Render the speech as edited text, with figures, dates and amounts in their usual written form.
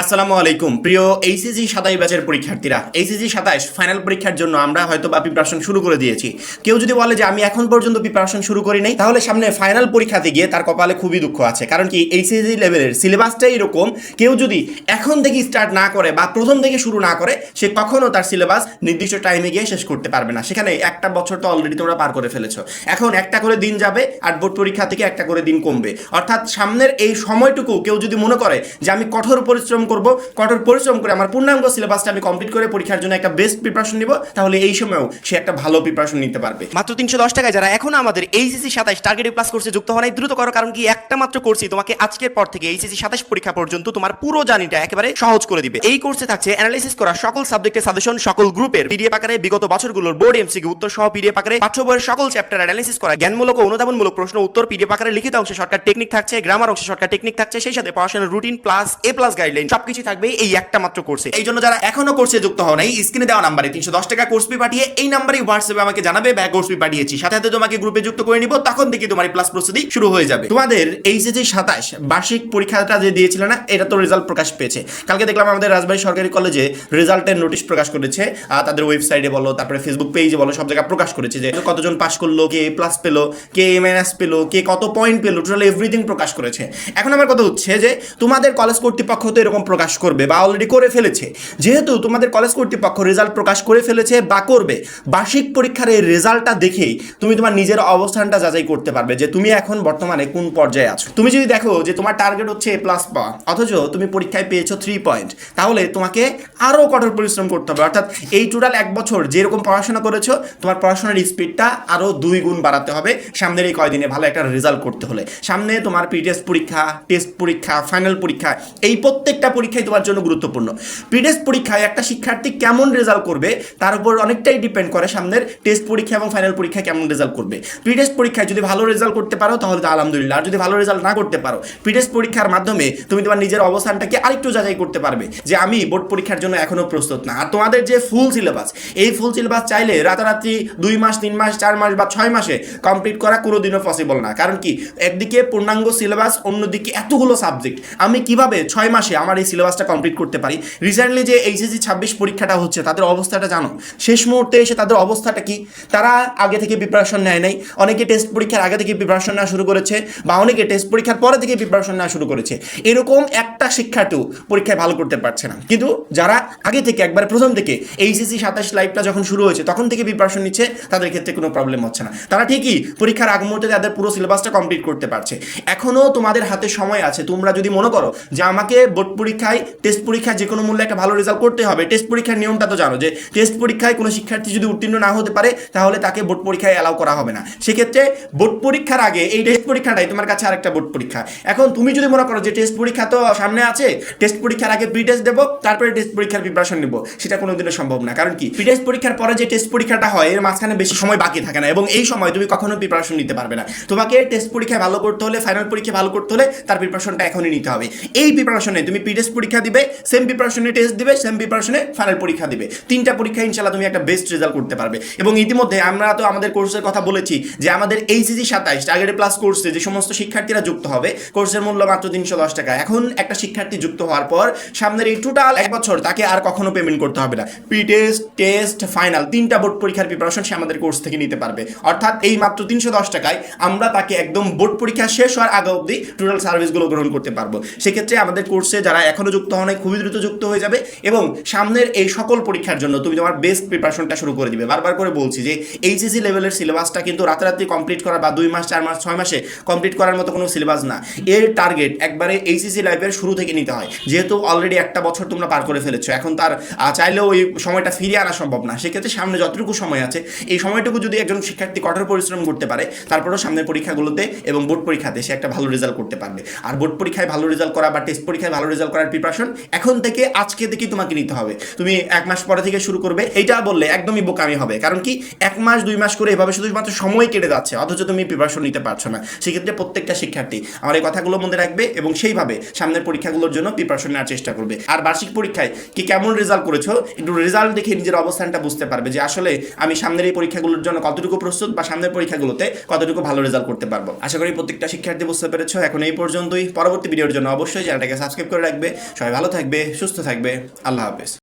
আসসালামু আলাইকুম প্রিয় এইচএসসি 27 ব্যাচের পরীক্ষার্থীরা। এইচএসসি 27 ফাইনাল পরীক্ষার জন্য আমরা হয়তো বা প্রিপারেশন শুরু করে দিয়েছি। কেউ যদি বলে যে আমি এখন পর্যন্ত প্রিপারেশন শুরু করি নাই, তাহলে সামনে ফাইনাল পরীক্ষাতে গিয়ে তার কপালে খুবই দুঃখ আছে। কারণ কি, এইচএসসি লেভেলের সিলেবাসটাই এরকম, কেউ যদি এখন থেকে স্টার্ট না করে বা প্রথম থেকে শুরু না করে, সে কখনো তার সিলেবাস নির্দিষ্ট টাইমে গিয়ে শেষ করতে পারবে না। সেখানে একটা বছর তো অলরেডি তোমরা পার করে ফেলেছো। এখন একটা করে দিন যাবে আর বোর্ড পরীক্ষা থেকে একটা করে দিন কমবে। অর্থাৎ সামনের এই সময়টুকু কেউ যদি মনে করে যে আমি কঠোর পরিশ্রম করব, কঠোর পরিশ্রম করে আমার পূর্ণাঙ্গ সিলেবাসটা আমি কমপ্লিট করে পরীক্ষার জন্য একটা বেস্ট প্রিপারেশন নিব, তাহলে এই সময়ও সে একটা ভালো প্রিপারেশন নিতে পারবে। মাত্র 310 টাকায় যারা এখনো আমাদের এইচএসসি 27 টার্গেট প্লাস কোর্সে যুক্ত হয় নাই, দ্রুত করো। কারণ কি, একটা মাত্র কোর্সই তোমাকে আজকের পর থেকে এইচএসসি 27 পরীক্ষা পর্যন্ত তোমার পুরো জার্নিটা একেবারে সহজ করে দিবে। এই কোর্সে থাকছে অ্যানালাইসিস করা সকল সাবজেক্টের সাজেশন, সকল গ্রুপের পিডিএফ আকারে বিগত বছরগুলোর বোর্ড এমসিকিউ উত্তর সহ পিডিএফ আকারে, পাঠ্য বইয়ের সকল চ্যাপ্টার অ্যানালাইসিস করা জ্ঞানমূলক ও অনুধাবনমূলক প্রশ্ন উত্তর পিডিএফ আকারে, লিখিত অংশে শর্টকাট টেকনিক থাকছে, গ্রামার অংশে শর্টকাট টেকনিক থাকছে, সেই সাথে পড়াশোনার রুটিন প্লাস এ প্লাস গাইডলাইন সবকিছু থাকবে এই একটা মাত্র কোর্সে। এই জন্য যারা এখনো কোর্সে যুক্ত হও নাই, স্ক্রিনে দেওয়া নাম্বারে 310 টাকা কোর্স ফি পাঠিয়ে এই নাম্বারে হোয়াটসঅ্যাপে আমাকে জানাবে ব্যাক কোর্স ফি পাঠিয়েছি, সাথে সাথে তোমাকে গ্রুপে যুক্ত করে নিব। তখন থেকে তোমার প্লাস প্রস্তুতি শুরু হয়ে যাবে। তোমাদের এইচএসসি 27 বার্ষিক পরীক্ষাটা যে দিয়েছিল না, এটা তো রেজাল্ট প্রকাশ পেয়েছে। কালকে দেখলাম আমাদের রাজবাড়ী সরকারি কলেজে রেজাল্টের নোটিশ প্রকাশ করেছে। তাদের ওয়েবসাইটে বলো, তারপরে ফেসবুক পেজে বলো, সব জায়গায় প্রকাশ করেছে যে কতজন পাস করলো, কে প্লাস পেলো, কে মাইনাস পেলো, কে কত পয়েন্ট পেলো, টোটাল এভরিথিং প্রকাশ করেছে। এখন আমার কথা হচ্ছে যে তোমাদের কলেজ কর্তৃপক্ষ তো এরকম প্রকাশ করবে বা অলরেডি করে ফেলেছে। যেহেতু তোমাদের কলেজ কর্তৃপক্ষ রেজাল্ট প্রকাশ করে ফেলেছে বা করবে, বার্ষিক পরীক্ষার এই রেজাল্টটা দেখেই তুমি তোমার নিজের অবস্থানটা যাচাই করতে পারবে যে তুমি এখন বর্তমানে কোন পর্যায়ে আছো। তুমি যদি দেখো যে তোমার টার্গেট হচ্ছে এ প্লাস পাওয়া, অথচ তুমি পরীক্ষায় পেয়েছো 3 পয়েন্ট, তাহলে তোমাকে আরও কঠোর পরিশ্রম করতে হবে। অর্থাৎ এই টোটাল এক বছর যেরকম পড়াশোনা করেছো, তোমার পড়াশোনার স্পিডটা আরও 2 গুণ বাড়াতে হবে সামনের এই কয়দিনে ভালো একটা রেজাল্ট করতে হলে। সামনে তোমার প্রিটেস্ট পরীক্ষা, টেস্ট পরীক্ষা, ফাইনাল পরীক্ষা, এই প্রত্যেকটা পরীক্ষাই তোমার জন্য গুরুত্বপূর্ণ। প্রিটেস্ট পরীক্ষায় একটা শিক্ষার্থী কেমন রেজাল্ট করবে তার উপর অনেকটাই ডিপেন্ড করে সামনের টেস্ট পরীক্ষা এবং ফাইনাল পরীক্ষায় কেমন রেজাল্ট করবে। প্রিটেস্ট পরীক্ষায় যদি ভালো রেজাল্ট করতে পারো তাহলে তো আলহামদুলিল্লাহ, আর যদি ভালো রেজাল্ট না করতে পারো, প্রিটেস্ট পরীক্ষার মাধ্যমে তুমি তোমার নিজের অবস্থানটাকে আরেকটু যাচাই করতে পারবে যে আমি বোর্ড পরীক্ষার জন্য এখনো প্রস্তুত না। আর তোমাদের যে ফুল সিলেবাস, এই ফুল সিলেবাস চাইলে রাতারাতি 2 মাস, 3 মাস, 4 মাস বা 6 মাসে কমপ্লিট করা কোনোদিনও পসিবল না। কারণ কি, একদিকে পূর্ণাঙ্গ সিলেবাস, অন্যদিকে এতগুলো সাবজেক্ট, আমি কিভাবে 6 মাসে আমার এই সিলেবাসটা কমপ্লিট করতে পারি? রিসেন্টলি যে এইচএসসি 26 পরীক্ষাটা হচ্ছে, তাদের অবস্থাটা জানো? শেষ মুহূর্তে এসে তাদের অবস্থাটা কি? তারা আগে থেকে প্রিপারেশন নেয় নাই, অনেকে টেস্ট পরীক্ষার আগে থেকে প্রিপারেশন নেওয়া শুরু করেছে, বা অনেকে টেস্ট পরীক্ষার পরে থেকে প্রিপারেশন নেওয়া শুরু করেছে। এরকম একটা শিক্ষার্থীও পরীক্ষায় ভালো করতে পারছে না। কিন্তু যারা আগে থেকে একবার প্রথম থেকে এইচএসসি 27 লাইভটা যখন শুরু হয়েছে তখন থেকে প্রিপারেশন নিচ্ছে, তাদের ক্ষেত্রে কোনো প্রবলেম হচ্ছে না। তারা ঠিকই পরীক্ষার আগ মুহূর্তে তাদের পুরো সিলেবাসটা কমপ্লিট করতে পারছে। এখনও তোমাদের হাতে সময় আছে। তোমরা যদি মনে করো যে আমাকে বোর্ড পরীক্ষায়, টেস্ট পরীক্ষায় যে কোনো মূল্যে একটা ভালো রেজাল্ট করতে হবে, টেস্ট পরীক্ষার নিয়মটা তো জানো যে টেস্ট পরীক্ষায় কোনো শিক্ষার্থী যদি উত্তীর্ণ না হতে পারে তাহলে তাকে বোর্ড পরীক্ষায় অ্যালাউ করা হবে না। সেক্ষেত্রে বোর্ড পরীক্ষার আগে এই টেস্ট পরীক্ষাটাই তোমার কাছে আরেকটা বোর্ড পরীক্ষা। এখন তুমি যদি মনে করো যে টেস্ট পরীক্ষা তো সামনে আছে, টেস্ট পরীক্ষার আগে প্রি টেস্ট দেবো, তারপরে টেস্ট পরীক্ষার প্রিপারেশন নেবো, সেটা কোনোদিনও সম্ভব না। কারণ কি, প্রি টেস্ট পরীক্ষার পরে যে টেস্ট পরীক্ষাটা হয়, এর মাঝখানে বেশি সময় বাকি থাকে না, এবং এই সময় তুমি কখনো প্রিপারেশন নিতে পারবে না। তোমাকে টেস্ট পরীক্ষায় ভালো করতে হলে, ফাইনাল পরীক্ষায় ভালো করতে হলে তার প্রিপারেশনটা এখনই নিতে হবে। এই প্রিপারেশনে তুমি প্রি টেস্ট পরীক্ষা দিবে, সেম প্রিপারেশনে টেস্ট দিবে, সেম প্রিপারেশনে ফাইনাল পরীক্ষা দিবে, 3টা পরীক্ষা ইনশাআল্লাহ তুমি একটা বেস্ট রেজাল্ট করতে পারবে। এবং ইতিমধ্যে আমরা তো আমাদের কোর্সের কথা বলেছি যে আমাদের এইচএসসি 27 টার্গেট প্লাস কোর্সে যে সমস্ত শিক্ষার্থীরা যুক্ত হবে, কোর্সের মূল্য মাত্র 310 টাকা। এখন একটা শিক্ষার্থী যুক্ত হওয়ার পর সামনের এই টোটাল এক বছর তাকে আর কখনো পেমেন্ট করতে হবে না। প্রি টেস্ট, টেস্ট, ফাইনাল 3টা বোর্ড পরীক্ষার প্রিপারেশন সে আমাদের কোর্স থেকে নিতে পারবে। অর্থাৎ এই মাত্র 310 টাকায় আমরা তাকে একদম বোর্ড পরীক্ষা শেষ হওয়ার আগে অবধি টোটাল সার্ভিসগুলো গ্রহণ করতে পারবো। সেক্ষেত্রে আমাদের কোর্সে যারা এখনো যুক্ত হন নাই, খুবই দ্রুত যুক্ত হয়ে যাবে এবং সামনের এই সকল পরীক্ষার জন্য তুমি তোমার বেস্ট প্রিপারেশনটা শুরু করে দিবে। বারবার করে বলছি যে এইচএসসি লেভেলের সিলেবাসটা কিন্তু রাতারাতি কমপ্লিট করা বা 2 মাস, 4 মাস, 6 মাসে কমপ্লিট করার মতো কোনো সিলেবাস না। এর টার্গেট একবারে এইচএসসি লাইফের শুরু থেকে নিতে হয়। যেহেতু অলরেডি একটা বছর তোমরা পার করে ফেলেছো, এখন তার চাইলেও ওই সময়টা ফিরিয়ে আনা সম্ভব না। সেক্ষেত্রে সামনে যতটুকু সময় আছে, এই সময়টুকু যদি একজন শিক্ষার্থী কঠোর পরিশ্রম করতে পারে, তারপরেও সামনের পরীক্ষাগুলোতে এবং বোর্ড পরীক্ষাতে সে একটা ভালো রেজাল্ট করতে পারবে। আর বোর্ড পরীক্ষায় ভালো রেজাল্ট করা বা টেস্ট পরীক্ষায় ভালো রেজাল্ট করার প্রিপারেশন এখন থেকে, আজকে থেকেই তোমাকে নিতে হবে। তুমি 1 মাস পরে থেকে শুরু করবে, এইটা বললে একদমই বোকামি হবে। কারণ কি, 1 মাস 2 মাস করে এভাবে শুধুমাত্র সময় কেটে যাচ্ছে, অথচ তুমি প্রিপারেশন নিতে পারছো না। সেক্ষেত্রে প্রত্যেকটা শিক্ষার্থী আমার এই কথাগুলো মনে রাখবে এবং সেইভাবে সামনের পরীক্ষাগুলোর জন্য প্রিপারেশন নেওয়ার চেষ্টা করবে। আর বার্ষিক পরীক্ষায় কি কেমন রেজাল্ট করেছো, একটু রেজাল্ট দেখে নিজের অবস্থানটা বুঝতে পারবে যে আসলে আমি সামনের এই পরীক্ষাগুলোর জন্য কতটুকু প্রস্তুত বা সামনের পরীক্ষাগুলোতে কতটুকু ভালো রেজাল্ট করতে পারবো। আশা করি প্রত্যেকটা শিক্ষার্থী বুঝতে পেরেছো। এখন এই পর্যন্তই। পরবর্তী ভিডিওর জন্য অবশ্যই চ্যানেলটাকে সাবস্ক্রাইব করে রাখবে। সবাই ভালো থাকবে, সুস্থ থাকবে। আল্লাহ হাফেজ।